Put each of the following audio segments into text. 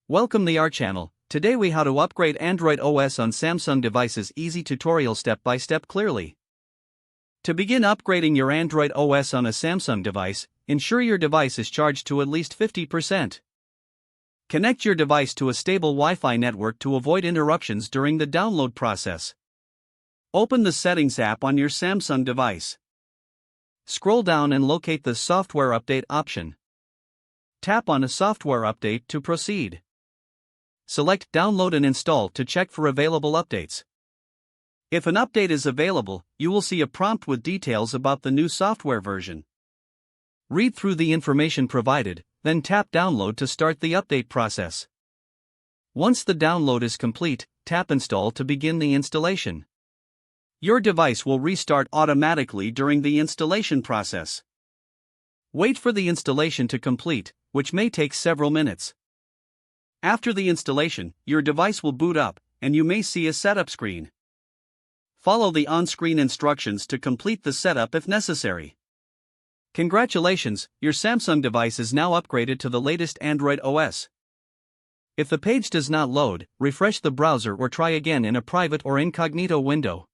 Welcome to our channel. Today we how to upgrade Android OS on Samsung devices. Easy tutorial step by step clearly. To begin upgrading your Android OS on a Samsung device, ensure your device is charged to at least 50%. Connect your device to a stable Wi-Fi network to avoid interruptions during the download process. Open the Settings app on your Samsung device. Scroll down and locate the Software Update option. Tap on a software update to proceed. Select Download and Install to check for available updates. If an update is available, you will see a prompt with details about the new software version. Read through the information provided, then tap Download to start the update process. Once the download is complete, tap Install to begin the installation. Your device will restart automatically during the installation process. Wait for the installation to complete, which may take several minutes. After the installation, your device will boot up, and you may see a setup screen. Follow the on-screen instructions to complete the setup if necessary. Congratulations, your Samsung device is now upgraded to the latest Android OS. If the page does not load, refresh the browser or try again in a private or incognito window.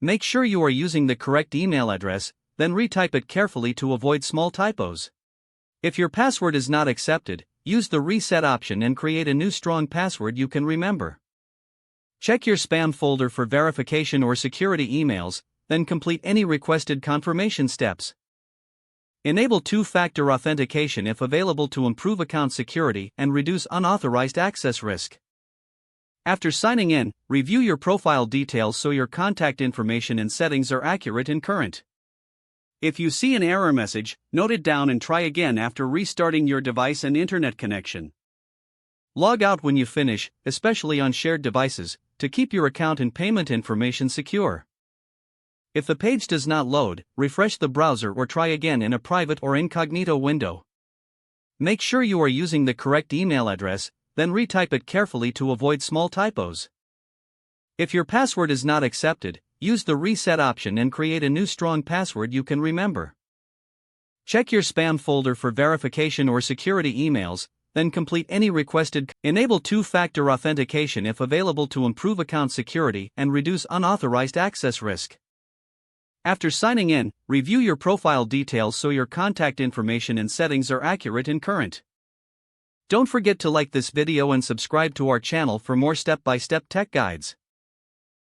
Make sure you are using the correct email address, then retype it carefully to avoid small typos. If your password is not accepted, use the reset option and create a new strong password you can remember. Check your spam folder for verification or security emails, then complete any requested confirmation steps. Enable two-factor authentication if available to improve account security and reduce unauthorized access risk. After signing in, review your profile details so your contact information and settings are accurate and current. If you see an error message, note it down and try again after restarting your device and internet connection. Log out when you finish, especially on shared devices, to keep your account and payment information secure. If the page does not load, refresh the browser or try again in a private or incognito window. Make sure you are using the correct email address, then retype it carefully to avoid small typos. If your password is not accepted, use the reset option and create a new strong password you can remember. Check your spam folder for verification or security emails, then complete any requested. Enable two-factor authentication if available to improve account security and reduce unauthorized access risk. After signing in, review your profile details so your contact information and settings are accurate and current. Don't forget to like this video and subscribe to our channel for more step-by-step tech guides.